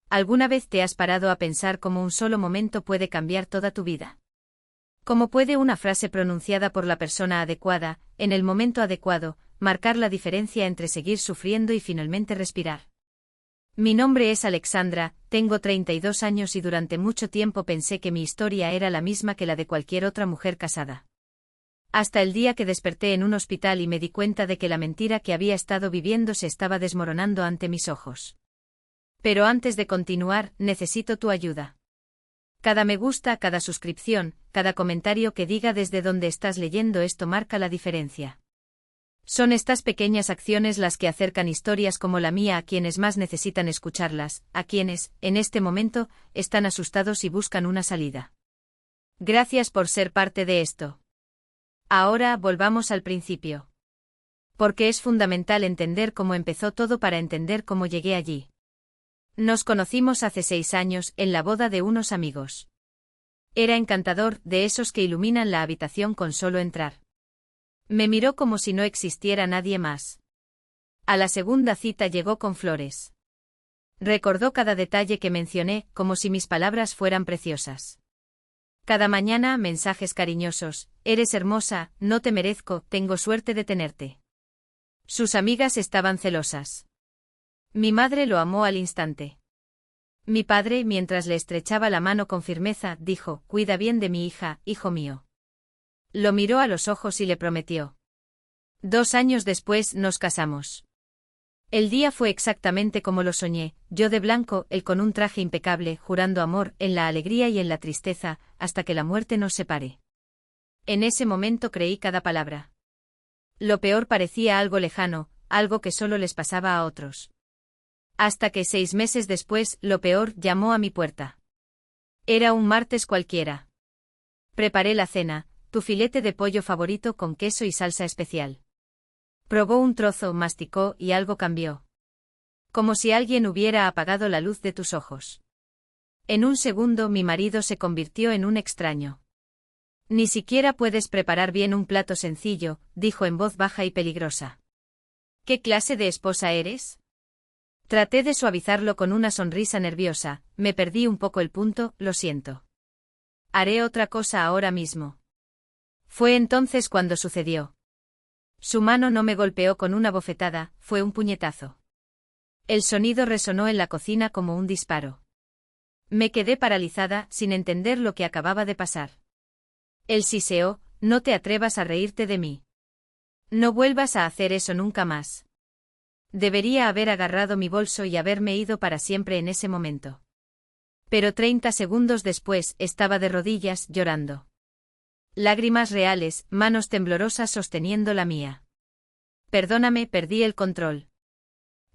¿Alguna vez te has parado a pensar cómo un solo momento puede cambiar toda tu vida? ¿Cómo puede una frase pronunciada por la persona adecuada, en el momento adecuado, marcar la diferencia entre seguir sufriendo y finalmente respirar? Mi nombre es Alexandra, tengo 32 años y durante mucho tiempo pensé que mi historia era la misma que la de cualquier otra mujer casada. Hasta el día que desperté en un hospital y me di cuenta de que la mentira que había estado viviendo se estaba desmoronando ante mis ojos. Pero antes de continuar, necesito tu ayuda. Cada me gusta, cada suscripción, cada comentario que diga desde donde estás leyendo esto marca la diferencia. Son estas pequeñas acciones las que acercan historias como la mía a quienes más necesitan escucharlas, a quienes, en este momento, están asustados y buscan una salida. Gracias por ser parte de esto. Ahora volvamos al principio. Porque es fundamental entender cómo empezó todo para entender cómo llegué allí. Nos conocimos hace 6 años, en la boda de unos amigos. Era encantador, de esos que iluminan la habitación con solo entrar. Me miró como si no existiera nadie más. A la segunda cita llegó con flores. Recordó cada detalle que mencioné, como si mis palabras fueran preciosas. Cada mañana, mensajes cariñosos: eres hermosa, no te merezco, tengo suerte de tenerte. Sus amigas estaban celosas. Mi madre lo amó al instante. Mi padre, mientras le estrechaba la mano con firmeza, dijo: cuida bien de mi hija, hijo mío. Lo miró a los ojos y le prometió. 2 años después nos casamos. El día fue exactamente como lo soñé, yo de blanco, él con un traje impecable, jurando amor, en la alegría y en la tristeza, hasta que la muerte nos separe. En ese momento creí cada palabra. Lo peor parecía algo lejano, algo que solo les pasaba a otros. Hasta que 6 meses después, lo peor llamó a mi puerta. Era un martes cualquiera. Preparé la cena, tu filete de pollo favorito con queso y salsa especial. Probó un trozo, masticó y algo cambió. Como si alguien hubiera apagado la luz de tus ojos. En un segundo mi marido se convirtió en un extraño. Ni siquiera puedes preparar bien un plato sencillo, dijo en voz baja y peligrosa. ¿Qué clase de esposa eres? Traté de suavizarlo con una sonrisa nerviosa, me perdí un poco el punto, lo siento. Haré otra cosa ahora mismo. Fue entonces cuando sucedió. Su mano no me golpeó con una bofetada, fue un puñetazo. El sonido resonó en la cocina como un disparo. Me quedé paralizada, sin entender lo que acababa de pasar. Él siseó: no te atrevas a reírte de mí. No vuelvas a hacer eso nunca más. Debería haber agarrado mi bolso y haberme ido para siempre en ese momento. Pero 30 segundos después, estaba de rodillas, llorando. Lágrimas reales, manos temblorosas sosteniendo la mía. Perdóname, perdí el control.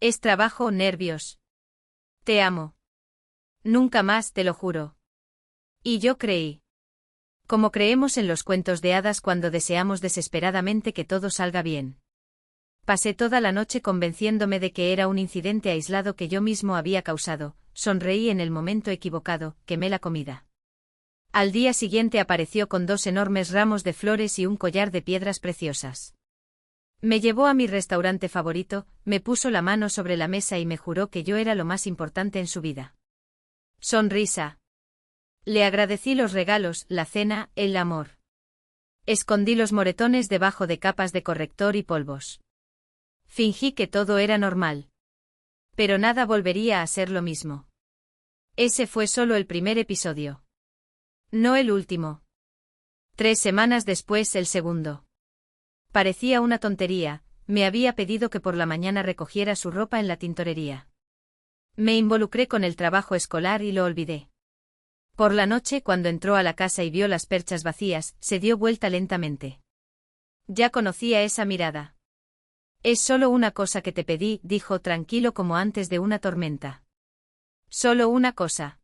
Es trabajo, nervios. Te amo. Nunca más, te lo juro. Y yo creí. Como creemos en los cuentos de hadas cuando deseamos desesperadamente que todo salga bien. Pasé toda la noche convenciéndome de que era un incidente aislado que yo mismo había causado, sonreí en el momento equivocado, quemé la comida. Al día siguiente apareció con 2 enormes ramos de flores y un collar de piedras preciosas. Me llevó a mi restaurante favorito, me puso la mano sobre la mesa y me juró que yo era lo más importante en su vida. Sonrisa. Le agradecí los regalos, la cena, el amor. Escondí los moretones debajo de capas de corrector y polvos. Fingí que todo era normal. Pero nada volvería a ser lo mismo. Ese fue solo el primer episodio. No el último. 3 semanas después el segundo. Parecía una tontería, me había pedido que por la mañana recogiera su ropa en la tintorería. Me involucré con el trabajo escolar y lo olvidé. Por la noche, cuando entró a la casa y vio las perchas vacías, se dio vuelta lentamente. Ya conocía esa mirada. Es solo una cosa que te pedí, dijo tranquilo como antes de una tormenta. Solo una cosa.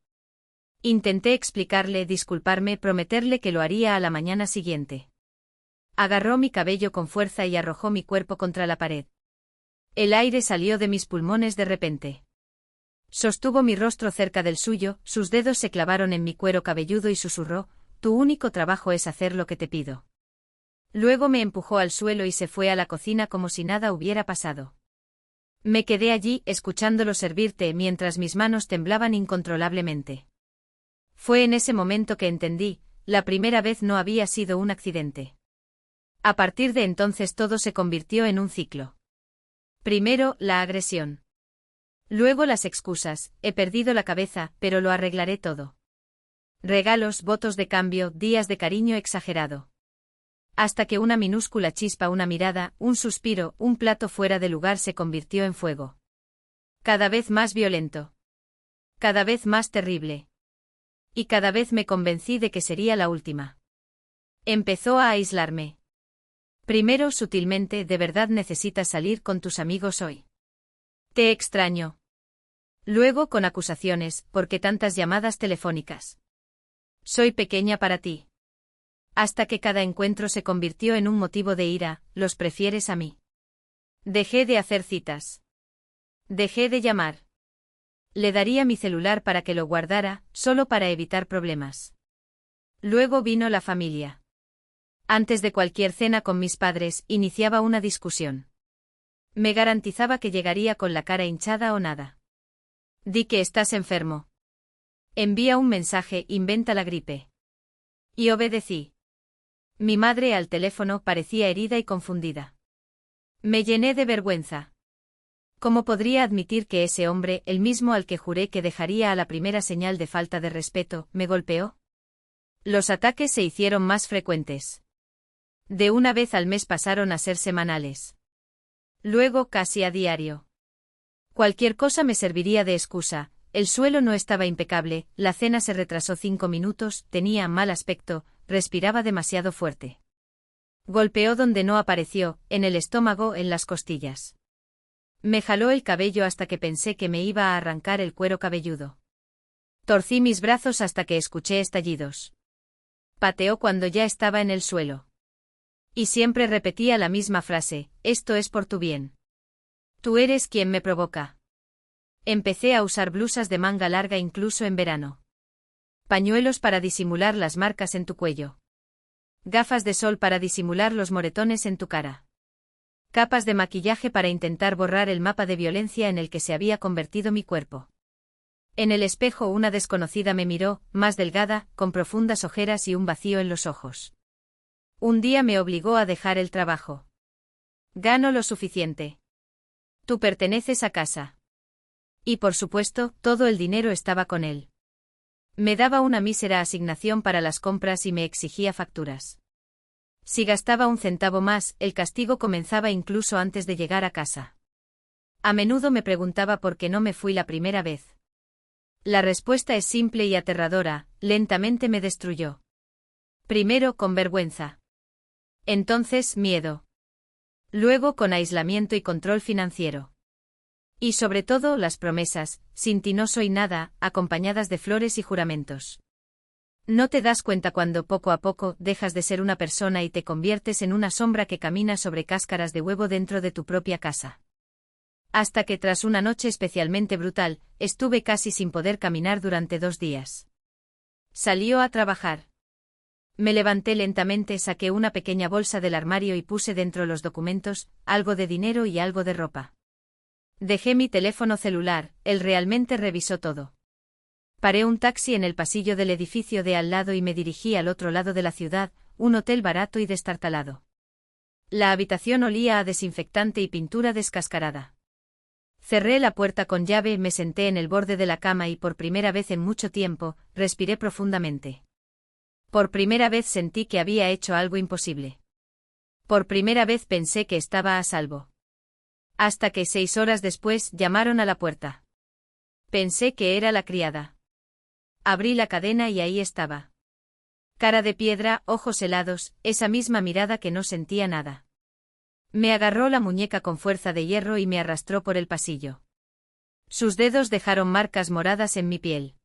Intenté explicarle, disculparme, prometerle que lo haría a la mañana siguiente. Agarró mi cabello con fuerza y arrojó mi cuerpo contra la pared. El aire salió de mis pulmones de repente. Sostuvo mi rostro cerca del suyo, sus dedos se clavaron en mi cuero cabelludo y susurró: tu único trabajo es hacer lo que te pido. Luego me empujó al suelo y se fue a la cocina como si nada hubiera pasado. Me quedé allí, escuchándolo servirte mientras mis manos temblaban incontrolablemente. Fue en ese momento que entendí, la primera vez no había sido un accidente. A partir de entonces todo se convirtió en un ciclo. Primero, la agresión. Luego las excusas, he perdido la cabeza, pero lo arreglaré todo. Regalos, votos de cambio, días de cariño exagerado. Hasta que una minúscula chispa, una mirada, un suspiro, un plato fuera de lugar se convirtió en fuego. Cada vez más violento. Cada vez más terrible. Y cada vez me convencí de que sería la última. Empezó a aislarme. Primero sutilmente, ¿de verdad necesitas salir con tus amigos hoy? Te extraño. Luego con acusaciones, ¿por qué tantas llamadas telefónicas? Soy pequeña para ti. Hasta que cada encuentro se convirtió en un motivo de ira, ¿los prefieres a mí? Dejé de hacer citas. Dejé de llamar. Le daría mi celular para que lo guardara, solo para evitar problemas. Luego vino la familia. Antes de cualquier cena con mis padres, iniciaba una discusión. Me garantizaba que llegaría con la cara hinchada o nada. Di que estás enfermo. Envía un mensaje, inventa la gripe. Y obedecí. Mi madre al teléfono parecía herida y confundida. Me llené de vergüenza. ¿Cómo podría admitir que ese hombre, el mismo al que juré que dejaría a la primera señal de falta de respeto, me golpeó? Los ataques se hicieron más frecuentes. De una vez al mes pasaron a ser semanales. Luego casi a diario. Cualquier cosa me serviría de excusa. El suelo no estaba impecable, la cena se retrasó 5 minutos, tenía mal aspecto, respiraba demasiado fuerte. Golpeó donde no apareció, en el estómago, en las costillas. Me jaló el cabello hasta que pensé que me iba a arrancar el cuero cabelludo. Torcí mis brazos hasta que escuché estallidos. Pateó cuando ya estaba en el suelo. Y siempre repetía la misma frase, esto es por tu bien. Tú eres quien me provoca. Empecé a usar blusas de manga larga incluso en verano. Pañuelos para disimular las marcas en tu cuello. Gafas de sol para disimular los moretones en tu cara. Capas de maquillaje para intentar borrar el mapa de violencia en el que se había convertido mi cuerpo. En el espejo una desconocida me miró, más delgada, con profundas ojeras y un vacío en los ojos. Un día me obligó a dejar el trabajo. Gano lo suficiente. Tú perteneces a casa. Y por supuesto, todo el dinero estaba con él. Me daba una mísera asignación para las compras y me exigía facturas. Si gastaba un centavo más, el castigo comenzaba incluso antes de llegar a casa. A menudo me preguntaba por qué no me fui la primera vez. La respuesta es simple y aterradora, lentamente me destruyó. Primero con vergüenza. Entonces miedo. Luego con aislamiento y control financiero. Y sobre todo las promesas, sin ti no soy nada, acompañadas de flores y juramentos. No te das cuenta cuando poco a poco dejas de ser una persona y te conviertes en una sombra que camina sobre cáscaras de huevo dentro de tu propia casa. Hasta que tras una noche especialmente brutal, estuve casi sin poder caminar durante 2 días. Salió a trabajar. Me levanté lentamente, saqué una pequeña bolsa del armario y puse dentro los documentos, algo de dinero y algo de ropa. Dejé mi teléfono celular, él realmente revisó todo. Paré un taxi en el pasillo del edificio de al lado y me dirigí al otro lado de la ciudad, un hotel barato y destartalado. La habitación olía a desinfectante y pintura descascarada. Cerré la puerta con llave, me senté en el borde de la cama y por primera vez en mucho tiempo, respiré profundamente. Por primera vez sentí que había hecho algo imposible. Por primera vez pensé que estaba a salvo. Hasta que 6 horas después llamaron a la puerta. Pensé que era la criada. Abrí la cadena y ahí estaba. Cara de piedra, ojos helados, esa misma mirada que no sentía nada. Me agarró la muñeca con fuerza de hierro y me arrastró por el pasillo. Sus dedos dejaron marcas moradas en mi piel.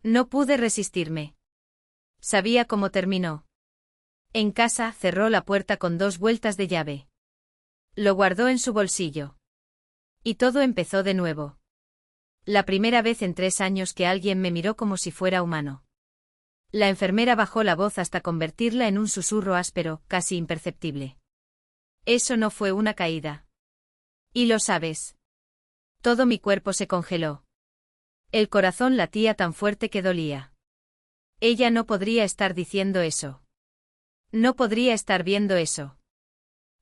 No pude resistirme. Sabía cómo terminó. En casa cerró la puerta con 2 vueltas de llave. Lo guardó en su bolsillo. Y todo empezó de nuevo. La primera vez en 3 años que alguien me miró como si fuera humano. La enfermera bajó la voz hasta convertirla en un susurro áspero, casi imperceptible. Eso no fue una caída. Y lo sabes. Todo mi cuerpo se congeló. El corazón latía tan fuerte que dolía. Ella no podría estar diciendo eso. No podría estar viendo eso.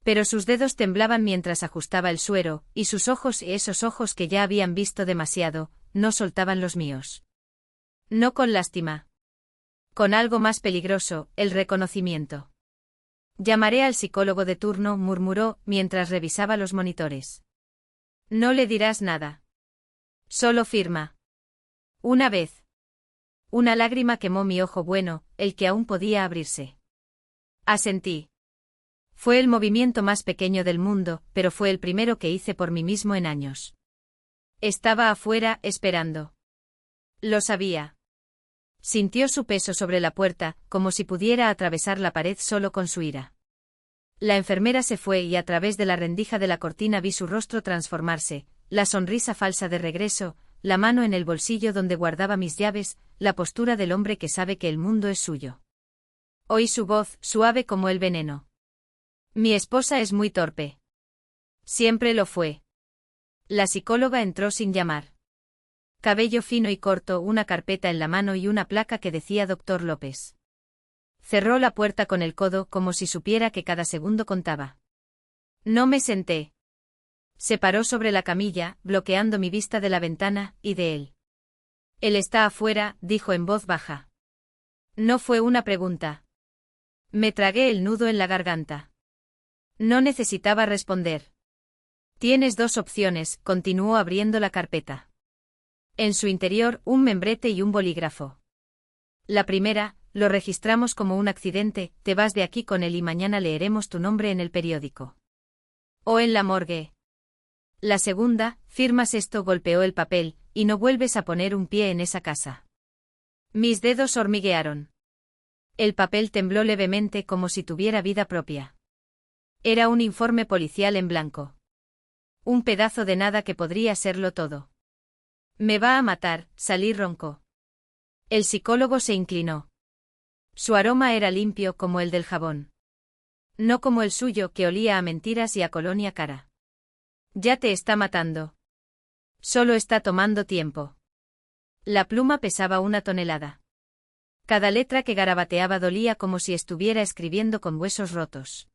Pero sus dedos temblaban mientras ajustaba el suero, y sus ojos, esos ojos que ya habían visto demasiado, no soltaban los míos. No con lástima. Con algo más peligroso, el reconocimiento. Llamaré al psicólogo de turno, murmuró, mientras revisaba los monitores. No le dirás nada. Solo firma. Una vez. Una lágrima quemó mi ojo bueno, el que aún podía abrirse. Asentí. Fue el movimiento más pequeño del mundo, pero fue el primero que hice por mí mismo en años. Estaba afuera, esperando. Lo sabía. Sintió su peso sobre la puerta, como si pudiera atravesar la pared solo con su ira. La enfermera se fue y a través de la rendija de la cortina vi su rostro transformarse, la sonrisa falsa de regreso, la mano en el bolsillo donde guardaba mis llaves, la postura del hombre que sabe que el mundo es suyo. Oí su voz, suave como el veneno. Mi esposa es muy torpe. Siempre lo fue. La psicóloga entró sin llamar. Cabello fino y corto, una carpeta en la mano y una placa que decía Dr. López. Cerró la puerta con el codo como si supiera que cada segundo contaba. No me senté. Se paró sobre la camilla, bloqueando mi vista de la ventana, y de él. Él está afuera, dijo en voz baja. No fue una pregunta. Me tragué el nudo en la garganta. No necesitaba responder. Tienes dos opciones, continuó abriendo la carpeta. En su interior, un membrete y un bolígrafo. La primera, lo registramos como un accidente, te vas de aquí con él y mañana leeremos tu nombre en el periódico. O en la morgue. La segunda, firmas esto, golpeó el papel, y no vuelves a poner un pie en esa casa. Mis dedos hormiguearon. El papel tembló levemente como si tuviera vida propia. Era un informe policial en blanco. Un pedazo de nada que podría serlo todo. Me va a matar, salí ronco. El psicólogo se inclinó. Su aroma era limpio como el del jabón. No como el suyo, que olía a mentiras y a colonia cara. Ya te está matando. Solo está tomando tiempo. La pluma pesaba 1 tonelada. Cada letra que garabateaba dolía como si estuviera escribiendo con huesos rotos.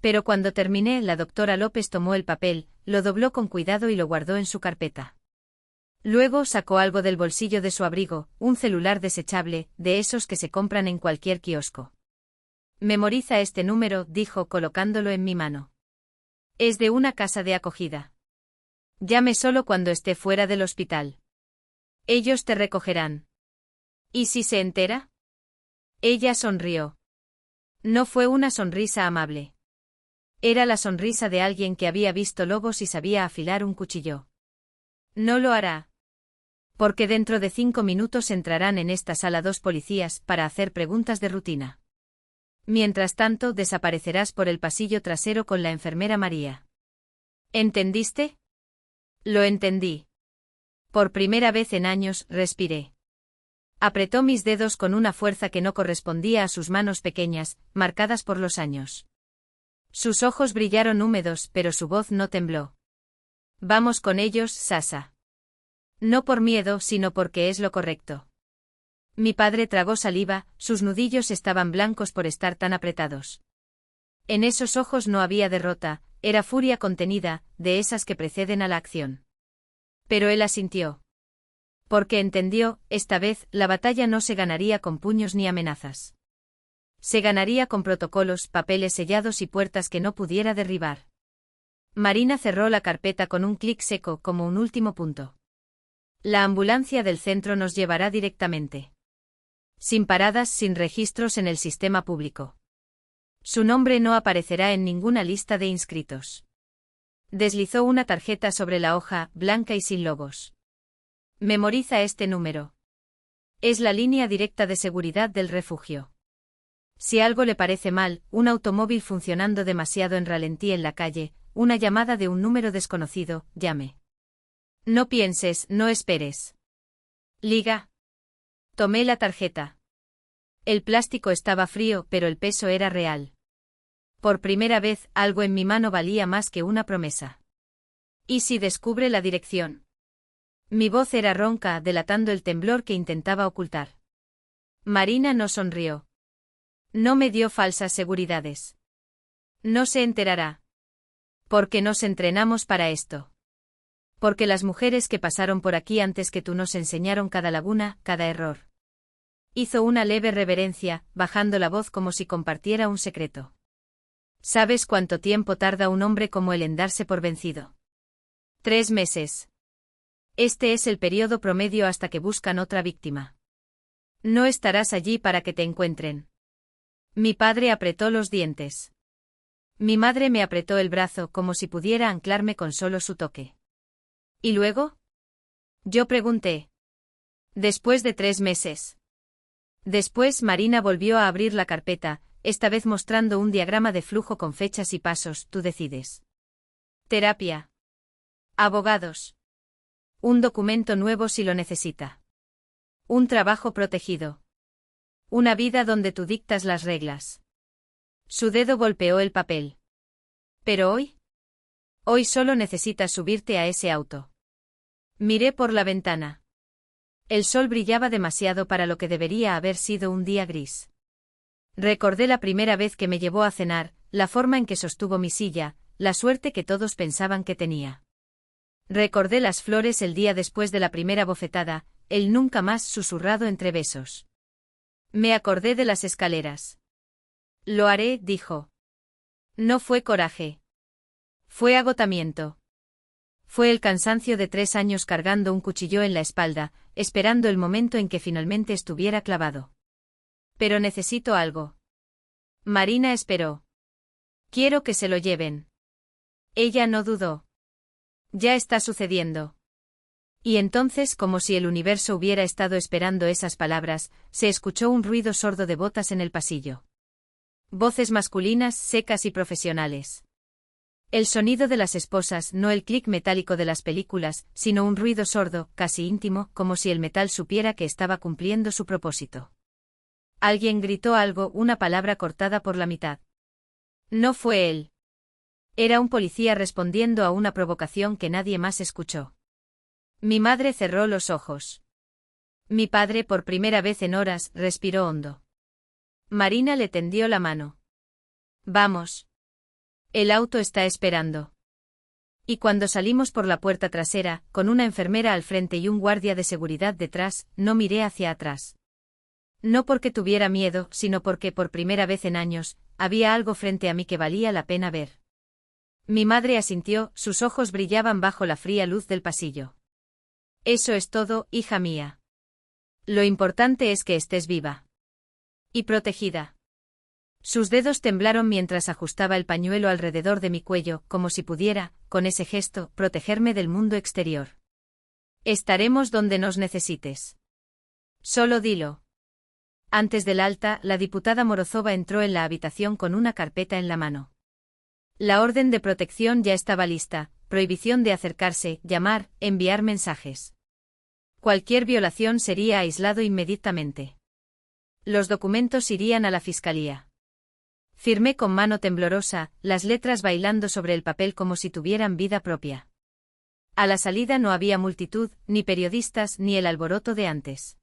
Pero cuando terminé, la doctora López tomó el papel, lo dobló con cuidado y lo guardó en su carpeta. Luego sacó algo del bolsillo de su abrigo, un celular desechable, de esos que se compran en cualquier kiosco. Memoriza este número, dijo colocándolo en mi mano. Es de una casa de acogida. Llame solo cuando esté fuera del hospital. Ellos te recogerán. ¿Y si se entera? Ella sonrió. No fue una sonrisa amable. Era la sonrisa de alguien que había visto lobos y sabía afilar un cuchillo. No lo hará. Porque dentro de 5 minutos entrarán en esta sala 2 policías para hacer preguntas de rutina. Mientras tanto, desaparecerás por el pasillo trasero con la enfermera María. ¿Entendiste? Lo entendí. Por primera vez en años, respiré. Apretó mis dedos con una fuerza que no correspondía a sus manos pequeñas, marcadas por los años. Sus ojos brillaron húmedos, pero su voz no tembló. Vamos con ellos, Sasa. No por miedo, sino porque es lo correcto. Mi padre tragó saliva, sus nudillos estaban blancos por estar tan apretados. En esos ojos no había derrota, era furia contenida, de esas que preceden a la acción. Pero él asintió. Porque entendió, esta vez, la batalla no se ganaría con puños ni amenazas. Se ganaría con protocolos, papeles sellados y puertas que no pudiera derribar. Marina cerró la carpeta con un clic seco como un último punto. La ambulancia del centro nos llevará directamente. Sin paradas, sin registros en el sistema público. Su nombre no aparecerá en ninguna lista de inscritos. Deslizó una tarjeta sobre la hoja, blanca y sin logos. Memoriza este número. Es la línea directa de seguridad del refugio. Si algo le parece mal, un automóvil funcionando demasiado en ralentí en la calle, una llamada de un número desconocido, llame. No pienses, no esperes. Liga. Tomé la tarjeta. El plástico estaba frío, pero el peso era real. Por primera vez, algo en mi mano valía más que una promesa. ¿Y si descubre la dirección? Mi voz era ronca, delatando el temblor que intentaba ocultar. Marina no sonrió. No me dio falsas seguridades. No se enterará. Porque nos entrenamos para esto. Porque las mujeres que pasaron por aquí antes que tú nos enseñaron cada laguna, cada error. Hizo una leve reverencia, bajando la voz como si compartiera un secreto. ¿Sabes cuánto tiempo tarda un hombre como él en darse por vencido? 3 meses. Este es el periodo promedio hasta que buscan otra víctima. No estarás allí para que te encuentren. Mi padre apretó los dientes. Mi madre me apretó el brazo como si pudiera anclarme con solo su toque. ¿Y luego? Yo pregunté. Después de 3 meses. Después Marina volvió a abrir la carpeta, esta vez mostrando un diagrama de flujo con fechas y pasos, tú decides. Terapia. Abogados. Un documento nuevo si lo necesita. Un trabajo protegido. Una vida donde tú dictas las reglas. Su dedo golpeó el papel. ¿Pero hoy? Hoy solo necesitas subirte a ese auto. Miré por la ventana. El sol brillaba demasiado para lo que debería haber sido un día gris. Recordé la primera vez que me llevó a cenar, la forma en que sostuvo mi silla, la suerte que todos pensaban que tenía. Recordé las flores el día después de la primera bofetada, el nunca más susurrado entre besos. Me acordé de las escaleras. Lo haré, dijo. No fue coraje. Fue agotamiento. Fue el cansancio de 3 años cargando un cuchillo en la espalda, esperando el momento en que finalmente estuviera clavado. Pero necesito algo. Marina esperó. Quiero que se lo lleven. Ella no dudó. Ya está sucediendo. Y entonces, como si el universo hubiera estado esperando esas palabras, se escuchó un ruido sordo de botas en el pasillo. Voces masculinas, secas y profesionales. El sonido de las esposas, no el clic metálico de las películas, sino un ruido sordo, casi íntimo, como si el metal supiera que estaba cumpliendo su propósito. Alguien gritó algo, una palabra cortada por la mitad. No fue él. Era un policía respondiendo a una provocación que nadie más escuchó. Mi madre cerró los ojos. Mi padre, por primera vez en horas, respiró hondo. Marina le tendió la mano. Vamos. El auto está esperando. Y cuando salimos por la puerta trasera, con una enfermera al frente y un guardia de seguridad detrás, no miré hacia atrás. No porque tuviera miedo, sino porque, por primera vez en años, había algo frente a mí que valía la pena ver. Mi madre asintió, sus ojos brillaban bajo la fría luz del pasillo. Eso es todo, hija mía. Lo importante es que estés viva. Y protegida. Sus dedos temblaron mientras ajustaba el pañuelo alrededor de mi cuello, como si pudiera, con ese gesto, protegerme del mundo exterior. Estaremos donde nos necesites. Solo dilo. Antes del alta, la diputada Morozova entró en la habitación con una carpeta en la mano. La orden de protección ya estaba lista, prohibición de acercarse, llamar, enviar mensajes. Cualquier violación sería aislado inmediatamente. Los documentos irían a la fiscalía. Firmé con mano temblorosa, las letras bailando sobre el papel como si tuvieran vida propia. A la salida no había multitud, ni periodistas, ni el alboroto de antes.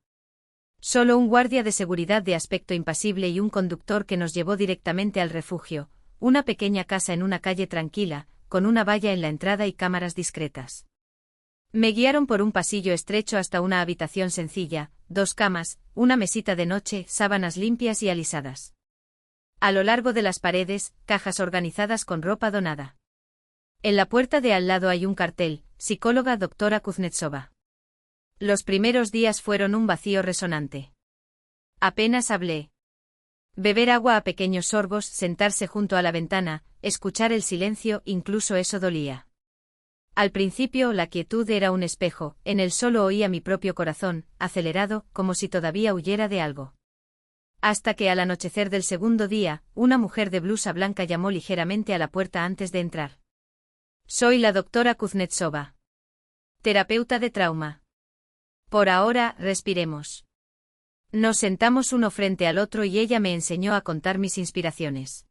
Solo un guardia de seguridad de aspecto impasible y un conductor que nos llevó directamente al refugio, una pequeña casa en una calle tranquila, con una valla en la entrada y cámaras discretas. Me guiaron por un pasillo estrecho hasta una habitación sencilla, 2 camas, una mesita de noche, sábanas limpias y alisadas. A lo largo de las paredes, cajas organizadas con ropa donada. En la puerta de al lado hay un cartel, psicóloga doctora Kuznetsova. Los primeros días fueron un vacío resonante. Apenas hablé. Beber agua a pequeños sorbos, sentarse junto a la ventana, escuchar el silencio, incluso eso dolía. Al principio la quietud era un espejo, en él solo oía mi propio corazón, acelerado, como si todavía huyera de algo. Hasta que al anochecer del segundo día, una mujer de blusa blanca llamó ligeramente a la puerta antes de entrar. Soy la doctora Kuznetsova. Terapeuta de trauma. Por ahora, respiremos. Nos sentamos uno frente al otro y ella me enseñó a contar mis inspiraciones.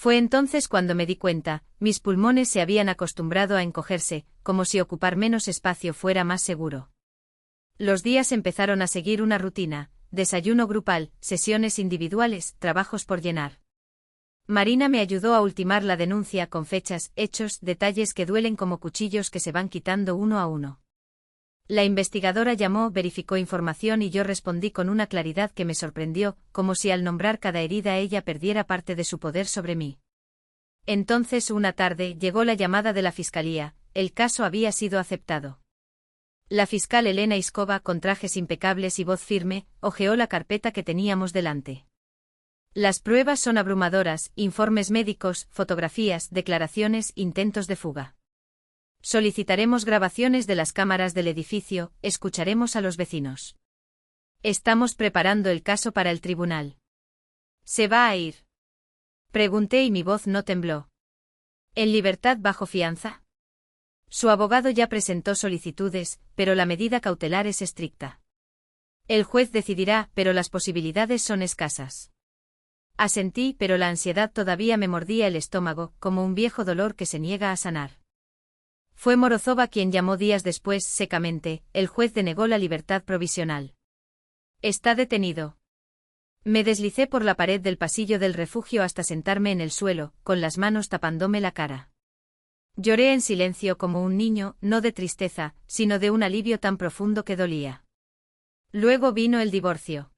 Fue entonces cuando me di cuenta, mis pulmones se habían acostumbrado a encogerse, como si ocupar menos espacio fuera más seguro. Los días empezaron a seguir una rutina: desayuno grupal, sesiones individuales, trabajos por llenar. Marina me ayudó a ultimar la denuncia con fechas, hechos, detalles que duelen como cuchillos que se van quitando uno a uno. La investigadora llamó, verificó información y yo respondí con una claridad que me sorprendió, como si al nombrar cada herida ella perdiera parte de su poder sobre mí. Entonces una tarde llegó la llamada de la fiscalía: el caso había sido aceptado. La fiscal Elena Iskova, con trajes impecables y voz firme, hojeó la carpeta que teníamos delante. Las pruebas son abrumadoras: informes médicos, fotografías, declaraciones, intentos de fuga. Solicitaremos grabaciones de las cámaras del edificio, escucharemos a los vecinos. Estamos preparando el caso para el tribunal. ¿Se va a ir?, pregunté y mi voz no tembló. ¿En libertad bajo fianza? Su abogado ya presentó solicitudes, pero la medida cautelar es estricta. El juez decidirá, pero las posibilidades son escasas. Asentí, pero la ansiedad todavía me mordía el estómago, como un viejo dolor que se niega a sanar. Fue Morozova quien llamó días después, secamente: el juez denegó la libertad provisional. Está detenido. Me deslicé por la pared del pasillo del refugio hasta sentarme en el suelo, con las manos tapándome la cara. Lloré en silencio como un niño, no de tristeza, sino de un alivio tan profundo que dolía. Luego vino el divorcio.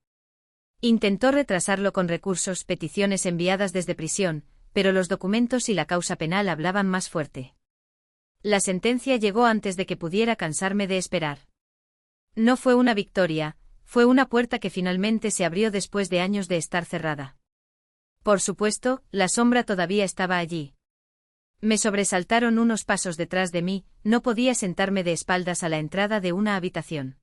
Intentó retrasarlo con recursos, peticiones enviadas desde prisión, pero los documentos y la causa penal hablaban más fuerte. La sentencia llegó antes de que pudiera cansarme de esperar. No fue una victoria, fue una puerta que finalmente se abrió después de años de estar cerrada. Por supuesto, la sombra todavía estaba allí. Me sobresaltaron unos pasos detrás de mí, no podía sentarme de espaldas a la entrada de una habitación.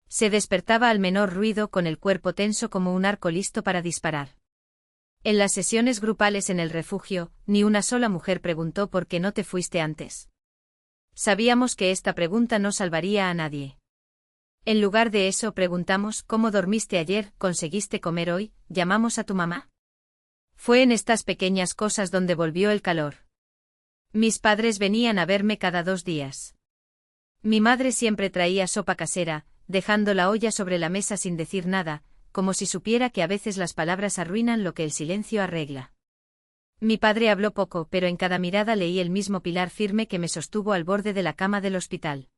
Se despertaba al menor ruido, con el cuerpo tenso como un arco listo para disparar. En las sesiones grupales en el refugio, ni una sola mujer preguntó por qué no te fuiste antes. Sabíamos que esta pregunta no salvaría a nadie. En lugar de eso preguntamos: ¿cómo dormiste ayer? ¿Conseguiste comer hoy? ¿Llamamos a tu mamá? Fue en estas pequeñas cosas donde volvió el calor. Mis padres venían a verme cada 2 días. Mi madre siempre traía sopa casera, dejando la olla sobre la mesa sin decir nada, como si supiera que a veces las palabras arruinan lo que el silencio arregla. Mi padre habló poco, pero en cada mirada leí el mismo pilar firme que me sostuvo al borde de la cama del hospital.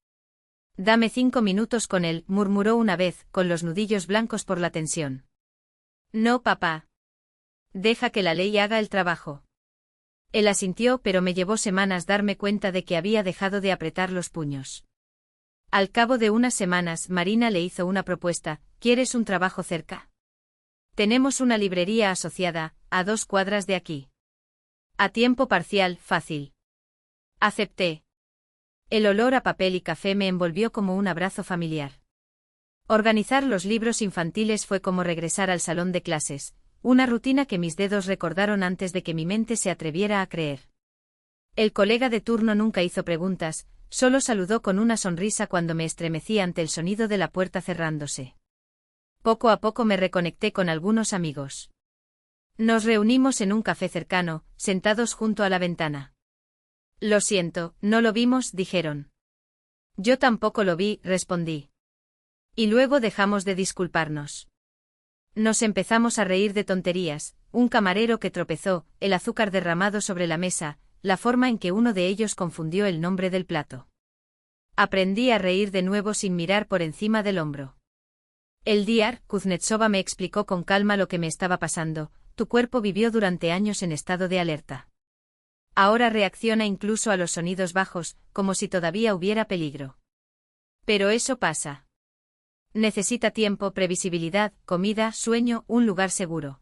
Dame 5 minutos con él, murmuró una vez, con los nudillos blancos por la tensión. No, papá. Deja que la ley haga el trabajo. Él asintió, pero me llevó semanas darme cuenta de que había dejado de apretar los puños. Al cabo de unas semanas, Marina le hizo una propuesta: ¿quieres un trabajo cerca? Tenemos una librería asociada, a 2 cuadras de aquí. A tiempo parcial, fácil. Acepté. El olor a papel y café me envolvió como un abrazo familiar. Organizar los libros infantiles fue como regresar al salón de clases, una rutina que mis dedos recordaron antes de que mi mente se atreviera a creer. El colega de turno nunca hizo preguntas, solo saludó con una sonrisa cuando me estremecí ante el sonido de la puerta cerrándose. Poco a poco me reconecté con algunos amigos. Nos reunimos en un café cercano, sentados junto a la ventana. Lo siento, no lo vimos, dijeron. Yo tampoco lo vi, respondí. Y luego dejamos de disculparnos. Nos empezamos a reír de tonterías: un camarero que tropezó, el azúcar derramado sobre la mesa, la forma en que uno de ellos confundió el nombre del plato. Aprendí a reír de nuevo sin mirar por encima del hombro. El Diar, Kuznetsova me explicó con calma lo que me estaba pasando: tu cuerpo vivió durante años en estado de alerta. Ahora reacciona incluso a los sonidos bajos, como si todavía hubiera peligro. Pero eso pasa. Necesita tiempo, previsibilidad, comida, sueño, un lugar seguro.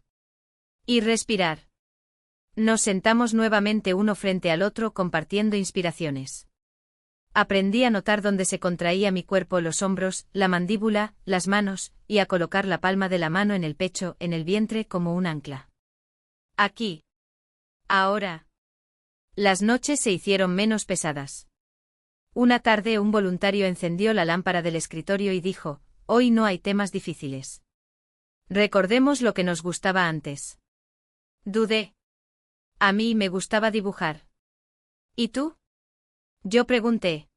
Y respirar. Nos sentamos nuevamente uno frente al otro, compartiendo inspiraciones. Aprendí a notar dónde se contraía mi cuerpo: los hombros, la mandíbula, las manos, y a colocar la palma de la mano en el pecho, en el vientre, como un ancla. Aquí. Ahora. Las noches se hicieron menos pesadas. Una tarde un voluntario encendió la lámpara del escritorio y dijo: hoy no hay temas difíciles. Recordemos lo que nos gustaba antes. Dudé. A mí me gustaba dibujar. ¿Y tú? Yo pregunté.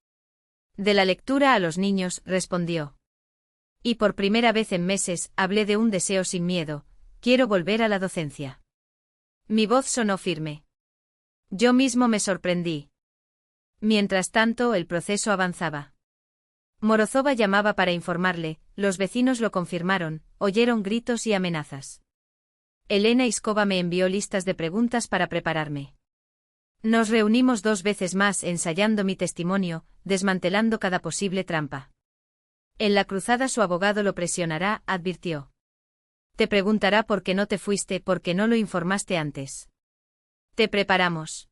De la lectura a los niños, respondió. Y por primera vez en meses, hablé de un deseo sin miedo: quiero volver a la docencia. Mi voz sonó firme. Yo mismo me sorprendí. Mientras tanto, el proceso avanzaba. Morozova llamaba para informarle, los vecinos lo confirmaron, oyeron gritos y amenazas. Elena Iskova me envió listas de preguntas para prepararme. Nos reunimos 2 veces más ensayando mi testimonio, desmantelando cada posible trampa. En la cruzada su abogado lo presionará, advirtió. Te preguntará por qué no te fuiste, por qué no lo informaste antes. Te preparamos.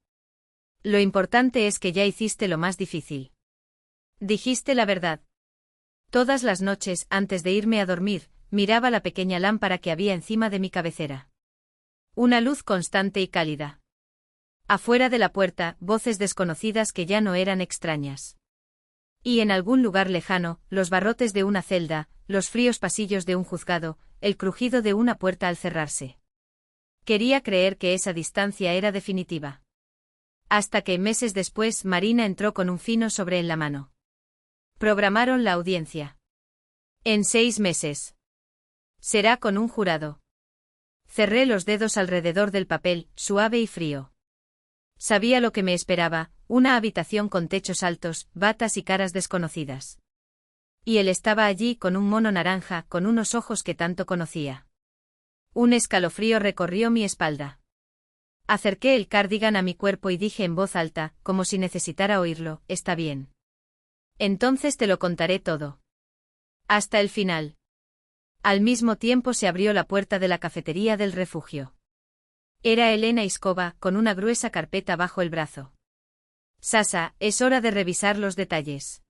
Lo importante es que ya hiciste lo más difícil. Dijiste la verdad. Todas las noches, antes de irme a dormir, miraba la pequeña lámpara que había encima de mi cabecera. Una luz constante y cálida. Afuera de la puerta, voces desconocidas que ya no eran extrañas. Y en algún lugar lejano, los barrotes de una celda, los fríos pasillos de un juzgado, el crujido de una puerta al cerrarse. Quería creer que esa distancia era definitiva. Hasta que, meses después, Marina entró con un fino sobre en la mano. Programaron la audiencia. En 6 meses. Será con un jurado. Cerré los dedos alrededor del papel, suave y frío. Sabía lo que me esperaba, una habitación con techos altos, batas y caras desconocidas. Y él estaba allí con un mono naranja, con unos ojos que tanto conocía. Un escalofrío recorrió mi espalda. Acerqué el cardigan a mi cuerpo y dije en voz alta, como si necesitara oírlo, está bien. Entonces te lo contaré todo. Hasta el final. Al mismo tiempo se abrió la puerta de la cafetería del refugio. Era Elena Iskova, con una gruesa carpeta bajo el brazo. Sasa, es hora de revisar los detalles.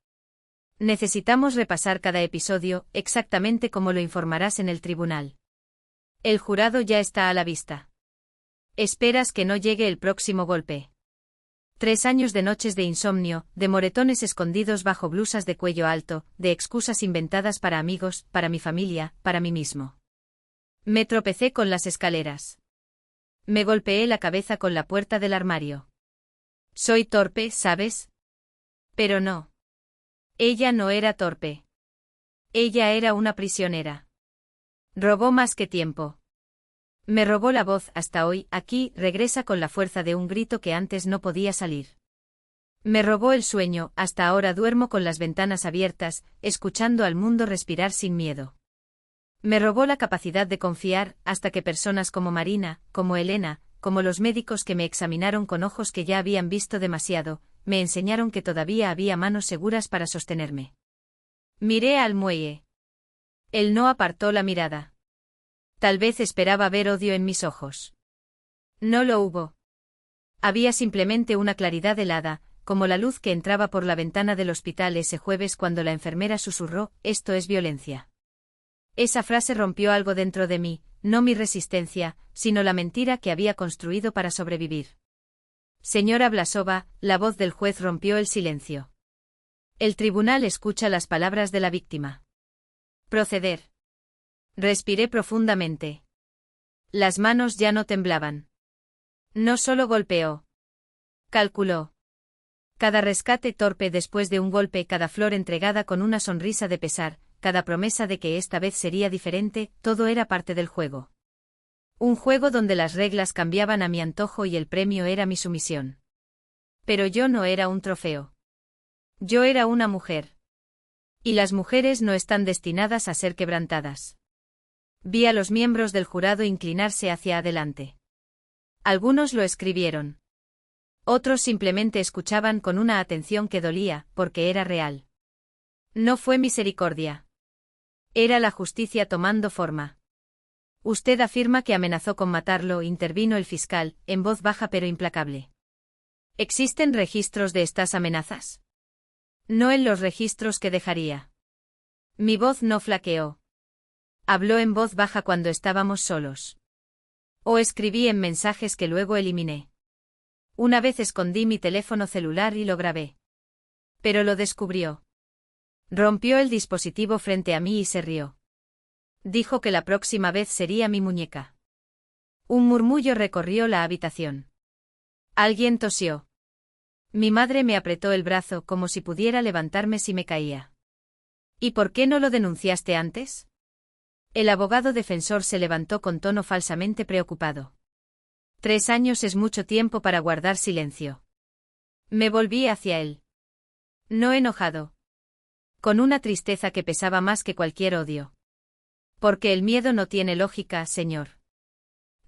Necesitamos repasar cada episodio, exactamente como lo informarás en el tribunal. El jurado ya está a la vista. Esperas que no llegue el próximo golpe. 3 años de noches de insomnio, de moretones escondidos bajo blusas de cuello alto, de excusas inventadas para amigos, para mi familia, para mí mismo. Me tropecé con las escaleras. Me golpeé la cabeza con la puerta del armario. Soy torpe, ¿sabes? Pero no. Ella no era torpe. Ella era una prisionera. Robó más que tiempo. Me robó la voz hasta hoy, aquí, regresa con la fuerza de un grito que antes no podía salir. Me robó el sueño, hasta ahora duermo con las ventanas abiertas, escuchando al mundo respirar sin miedo. Me robó la capacidad de confiar, hasta que personas como Marina, como Elena, como los médicos que me examinaron con ojos que ya habían visto demasiado, me enseñaron que todavía había manos seguras para sostenerme. Miré al muelle. Él no apartó la mirada. Tal vez esperaba ver odio en mis ojos. No lo hubo. Había simplemente una claridad helada, como la luz que entraba por la ventana del hospital ese jueves cuando la enfermera susurró, esto es violencia. Esa frase rompió algo dentro de mí, no mi resistencia, sino la mentira que había construido para sobrevivir. Señora Vlasova, la voz del juez rompió el silencio. El tribunal escucha las palabras de la víctima. Proceder. Respiré profundamente. Las manos ya no temblaban. No solo golpeó. Calculó. Cada rescate torpe después de un golpe, cada flor entregada con una sonrisa de pesar, cada promesa de que esta vez sería diferente, todo era parte del juego. Un juego donde las reglas cambiaban a mi antojo y el premio era mi sumisión. Pero yo no era un trofeo. Yo era una mujer. Y las mujeres no están destinadas a ser quebrantadas. Vi a los miembros del jurado inclinarse hacia adelante. Algunos lo escribieron. Otros simplemente escuchaban con una atención que dolía, porque era real. No fue misericordia. Era la justicia tomando forma. Usted afirma que amenazó con matarlo, intervino el fiscal, en voz baja pero implacable. ¿Existen registros de estas amenazas? No en los registros que dejaría. Mi voz no flaqueó. Habló en voz baja cuando estábamos solos. O escribí en mensajes que luego eliminé. Una vez escondí mi teléfono celular y lo grabé. Pero lo descubrió. Rompió el dispositivo frente a mí y se rió. Dijo que la próxima vez sería mi muñeca. Un murmullo recorrió la habitación. Alguien tosió. Mi madre me apretó el brazo como si pudiera levantarme si me caía. ¿Y por qué no lo denunciaste antes? El abogado defensor se levantó con tono falsamente preocupado. 3 años es mucho tiempo para guardar silencio. Me volví hacia él. No enojado. Con una tristeza que pesaba más que cualquier odio. Porque el miedo no tiene lógica, señor.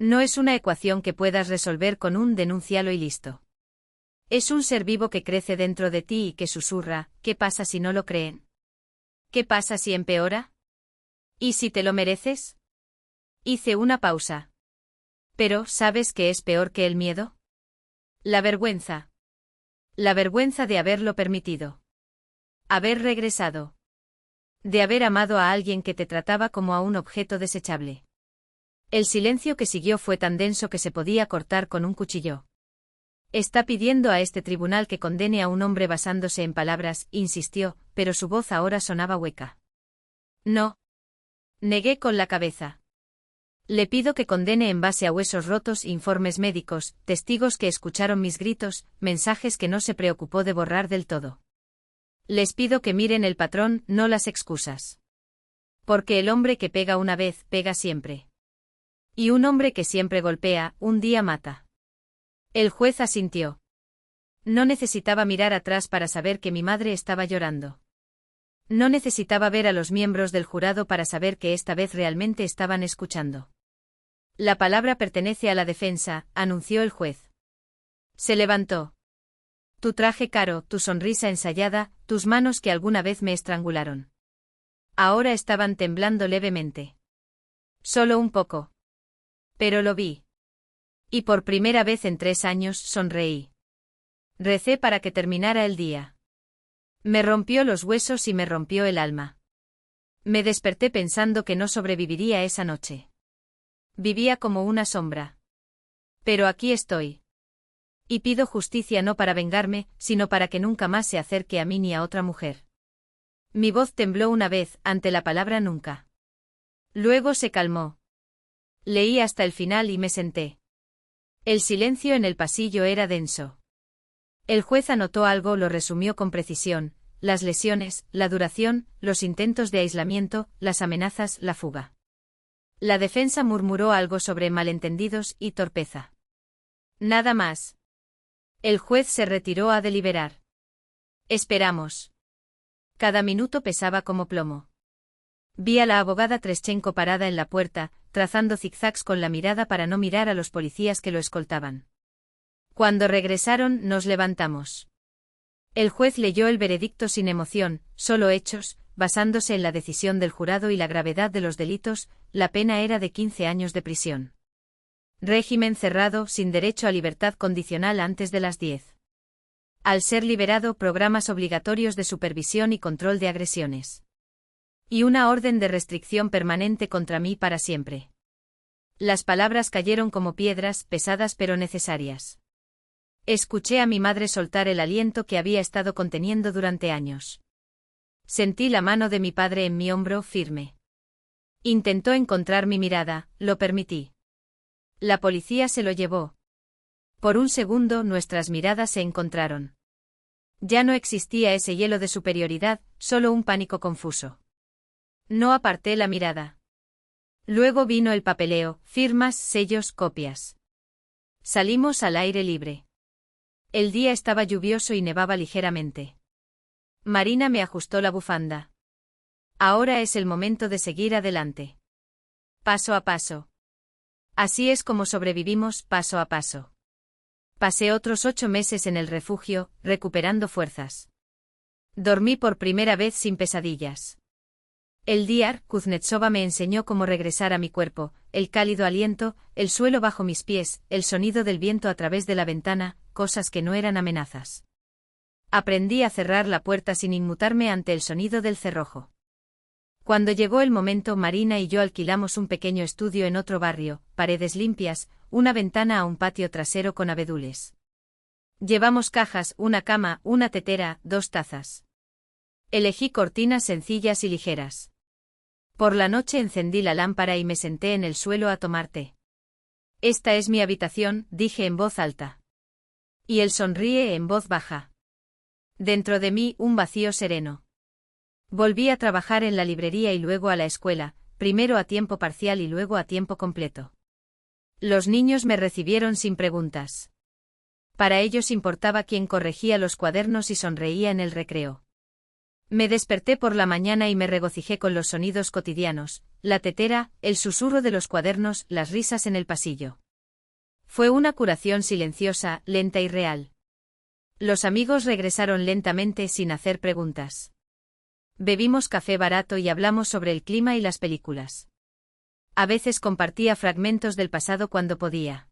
No es una ecuación que puedas resolver con un denúncialo y listo. Es un ser vivo que crece dentro de ti y que susurra, ¿qué pasa si no lo creen? ¿Qué pasa si empeora? ¿Y si te lo mereces? Hice una pausa. Pero, ¿sabes qué es peor que el miedo? La vergüenza. La vergüenza de haberlo permitido. Haber regresado. De haber amado a alguien que te trataba como a un objeto desechable. El silencio que siguió fue tan denso que se podía cortar con un cuchillo. Está pidiendo a este tribunal que condene a un hombre basándose en palabras, insistió, pero su voz ahora sonaba hueca. No. Negué con la cabeza. Le pido que condene en base a huesos rotos, informes médicos, testigos que escucharon mis gritos, mensajes que no se preocupó de borrar del todo. Les pido que miren el patrón, no las excusas. Porque el hombre que pega una vez, pega siempre. Y un hombre que siempre golpea, un día mata. El juez asintió. No necesitaba mirar atrás para saber que mi madre estaba llorando. No necesitaba ver a los miembros del jurado para saber que esta vez realmente estaban escuchando. La palabra pertenece a la defensa, anunció el juez. Se levantó. Tu traje caro, tu sonrisa ensayada, tus manos que alguna vez me estrangularon. Ahora estaban temblando levemente. Solo un poco. Pero lo vi. Y por primera vez en 3 años sonreí. Recé para que terminara el día. Me rompió los huesos y me rompió el alma. Me desperté pensando que no sobreviviría esa noche. Vivía como una sombra. Pero aquí estoy. Y pido justicia no para vengarme, sino para que nunca más se acerque a mí ni a otra mujer. Mi voz tembló una vez, ante la palabra nunca. Luego se calmó. Leí hasta el final y me senté. El silencio en el pasillo era denso. El juez anotó algo, lo resumió con precisión, las lesiones, la duración, los intentos de aislamiento, las amenazas, la fuga. La defensa murmuró algo sobre malentendidos y torpeza. Nada más. El juez se retiró a deliberar. Esperamos. Cada minuto pesaba como plomo. Vi a la abogada Treschenko parada en la puerta, trazando zigzags con la mirada para no mirar a los policías que lo escoltaban. Cuando regresaron, nos levantamos. El juez leyó el veredicto sin emoción, solo hechos, basándose en la decisión del jurado y la gravedad de los delitos. La pena era de 15 años de prisión. Régimen cerrado, sin derecho a libertad condicional antes de las 10. Al ser liberado, programas obligatorios de supervisión y control de agresiones. Y una orden de restricción permanente contra mí para siempre. Las palabras cayeron como piedras, pesadas pero necesarias. Escuché a mi madre soltar el aliento que había estado conteniendo durante años. Sentí la mano de mi padre en mi hombro, firme. Intentó encontrar mi mirada, lo permití. La policía se lo llevó. Por un segundo nuestras miradas se encontraron. Ya no existía ese hielo de superioridad, solo un pánico confuso. No aparté la mirada. Luego vino el papeleo, firmas, sellos, copias. Salimos al aire libre. El día estaba lluvioso y nevaba ligeramente. Marina me ajustó la bufanda. Ahora es el momento de seguir adelante. Paso a paso. Así es como sobrevivimos, paso a paso. Pasé otros 8 meses en el refugio, recuperando fuerzas. Dormí por primera vez sin pesadillas. El Diar Kuznetsova me enseñó cómo regresar a mi cuerpo, el cálido aliento, el suelo bajo mis pies, el sonido del viento a través de la ventana, cosas que no eran amenazas. Aprendí a cerrar la puerta sin inmutarme ante el sonido del cerrojo. Cuando llegó el momento, Marina y yo alquilamos un pequeño estudio en otro barrio, paredes limpias, una ventana a un patio trasero con abedules. Llevamos cajas, una cama, una tetera, 2 tazas. Elegí cortinas sencillas y ligeras. Por la noche encendí la lámpara y me senté en el suelo a tomar té. Esta es mi habitación, dije en voz alta. Y él sonríe en voz baja. Dentro de mí un vacío sereno. Volví a trabajar en la librería y luego a la escuela, primero a tiempo parcial y luego a tiempo completo. Los niños me recibieron sin preguntas. Para ellos importaba quién corregía los cuadernos y sonreía en el recreo. Me desperté por la mañana y me regocijé con los sonidos cotidianos, la tetera, el susurro de los cuadernos, las risas en el pasillo. Fue una curación silenciosa, lenta y real. Los amigos regresaron lentamente sin hacer preguntas. Bebimos café barato y hablamos sobre el clima y las películas. A veces compartía fragmentos del pasado cuando podía.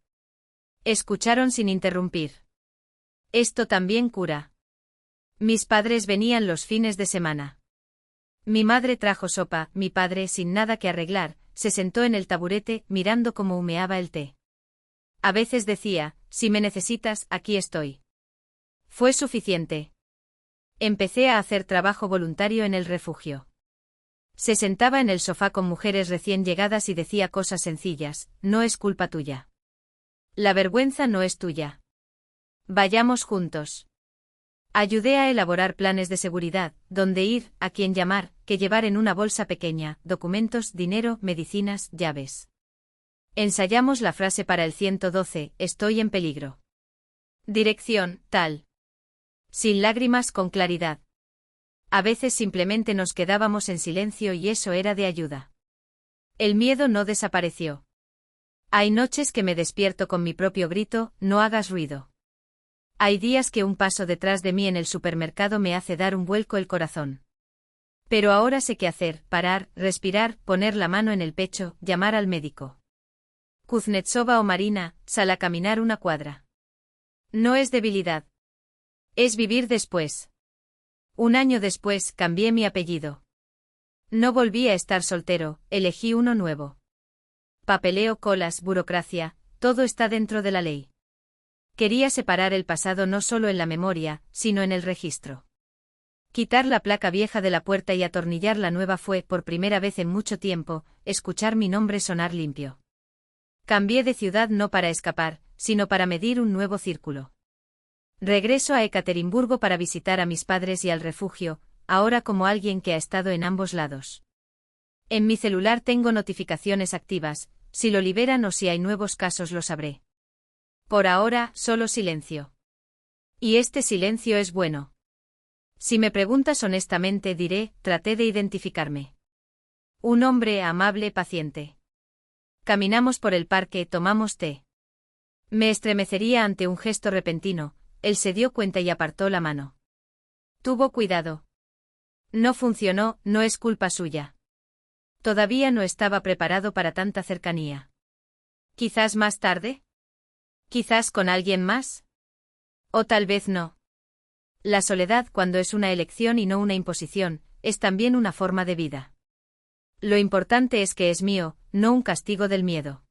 Escucharon sin interrumpir. Esto también cura. Mis padres venían los fines de semana. Mi madre trajo sopa, mi padre, sin nada que arreglar, se sentó en el taburete, mirando cómo humeaba el té. A veces decía, si me necesitas, aquí estoy. Fue suficiente. Empecé a hacer trabajo voluntario en el refugio. Se sentaba en el sofá con mujeres recién llegadas y decía cosas sencillas, no es culpa tuya. La vergüenza no es tuya. Vayamos juntos. Ayudé a elaborar planes de seguridad, dónde ir, a quién llamar, qué llevar en una bolsa pequeña, documentos, dinero, medicinas, llaves. Ensayamos la frase para el 112, estoy en peligro. Dirección, tal. Sin lágrimas, con claridad. A veces simplemente nos quedábamos en silencio y eso era de ayuda. El miedo no desapareció. Hay noches que me despierto con mi propio grito, no hagas ruido. Hay días que un paso detrás de mí en el supermercado me hace dar un vuelco el corazón. Pero ahora sé qué hacer, parar, respirar, poner la mano en el pecho, llamar al médico. Kuznetsova o Marina, sal a caminar una cuadra. No es debilidad. Es vivir después. Un año después, cambié mi apellido. No volví a estar soltero, elegí uno nuevo. Papeleo, colas, burocracia, todo está dentro de la ley. Quería separar el pasado no solo en la memoria, sino en el registro. Quitar la placa vieja de la puerta y atornillar la nueva fue, por primera vez en mucho tiempo, escuchar mi nombre sonar limpio. Cambié de ciudad no para escapar, sino para medir un nuevo círculo. Regreso a Ekaterimburgo para visitar a mis padres y al refugio, ahora como alguien que ha estado en ambos lados. En mi celular tengo notificaciones activas, si lo liberan o si hay nuevos casos lo sabré. Por ahora, solo silencio. Y este silencio es bueno. Si me preguntas honestamente diré, traté de identificarme. Un hombre amable, paciente. Caminamos por el parque, tomamos té. Me estremecería ante un gesto repentino, él se dio cuenta y apartó la mano. Tuvo cuidado. No funcionó, no es culpa suya. Todavía no estaba preparado para tanta cercanía. ¿Quizás más tarde? ¿Quizás con alguien más? O tal vez no. La soledad, cuando es una elección y no una imposición, es también una forma de vida. Lo importante es que es mío, no un castigo del miedo.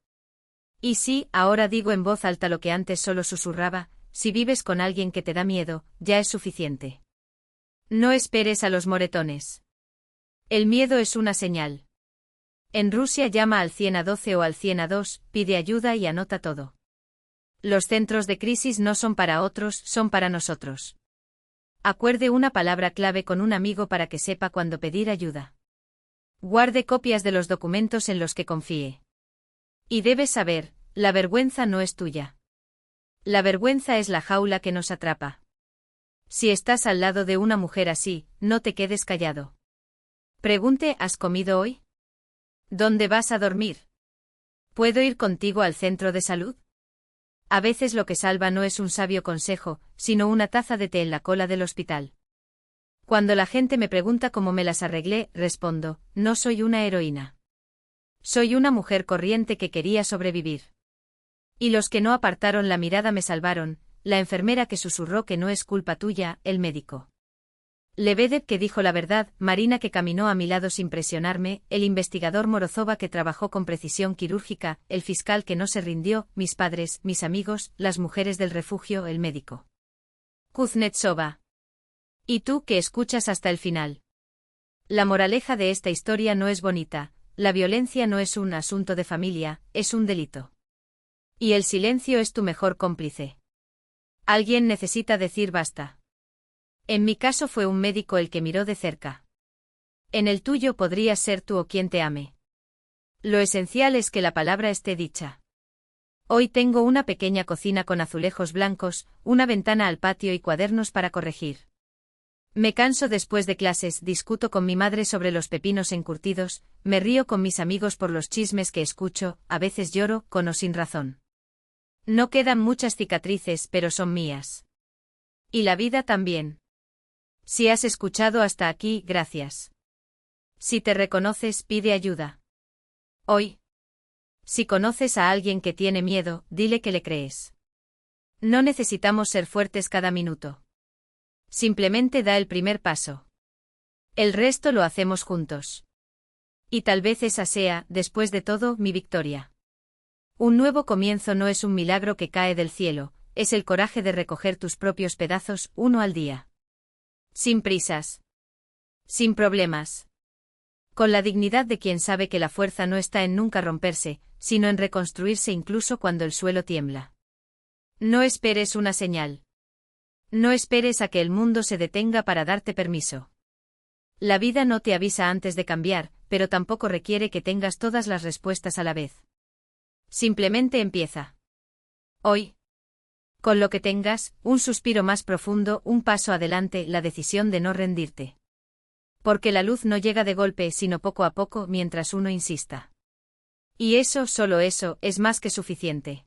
Y sí, ahora digo en voz alta lo que antes solo susurraba, si vives con alguien que te da miedo, ya es suficiente. No esperes a los moretones. El miedo es una señal. En Rusia llama al 112 o al 102, pide ayuda y anota todo. Los centros de crisis no son para otros, son para nosotros. Acuerde una palabra clave con un amigo para que sepa cuándo pedir ayuda. Guarde copias de los documentos en los que confíe. Y debes saber, la vergüenza no es tuya. La vergüenza es la jaula que nos atrapa. Si estás al lado de una mujer así, no te quedes callado. Pregunte, ¿has comido hoy? ¿Dónde vas a dormir? ¿Puedo ir contigo al centro de salud? A veces lo que salva no es un sabio consejo, sino una taza de té en la cola del hospital. Cuando la gente me pregunta cómo me las arreglé, respondo, no soy una heroína. Soy una mujer corriente que quería sobrevivir. Y los que no apartaron la mirada me salvaron, la enfermera que susurró que no es culpa tuya, el médico. Lebedev que dijo la verdad, Marina que caminó a mi lado sin presionarme, el investigador Morozova que trabajó con precisión quirúrgica, el fiscal que no se rindió, mis padres, mis amigos, las mujeres del refugio, el médico. Kuznetsova. ¿Y tú que escuchas hasta el final? La moraleja de esta historia no es bonita, la violencia no es un asunto de familia, es un delito. Y el silencio es tu mejor cómplice. Alguien necesita decir basta. En mi caso fue un médico el que miró de cerca. En el tuyo podrías ser tú o quien te ame. Lo esencial es que la palabra esté dicha. Hoy tengo una pequeña cocina con azulejos blancos, una ventana al patio y cuadernos para corregir. Me canso después de clases, discuto con mi madre sobre los pepinos encurtidos, me río con mis amigos por los chismes que escucho, a veces lloro, con o sin razón. No quedan muchas cicatrices, pero son mías. Y la vida también. Si has escuchado hasta aquí, gracias. Si te reconoces, pide ayuda. Hoy. Si conoces a alguien que tiene miedo, dile que le crees. No necesitamos ser fuertes cada minuto. Simplemente da el primer paso. El resto lo hacemos juntos. Y tal vez esa sea, después de todo, mi victoria. Un nuevo comienzo no es un milagro que cae del cielo, es el coraje de recoger tus propios pedazos, uno al día. Sin prisas. Sin problemas. Con la dignidad de quien sabe que la fuerza no está en nunca romperse, sino en reconstruirse incluso cuando el suelo tiembla. No esperes una señal. No esperes a que el mundo se detenga para darte permiso. La vida no te avisa antes de cambiar, pero tampoco requiere que tengas todas las respuestas a la vez. Simplemente empieza. Hoy. Con lo que tengas, un suspiro más profundo, un paso adelante, la decisión de no rendirte. Porque la luz no llega de golpe, sino poco a poco, mientras uno insista. Y eso, solo eso, es más que suficiente.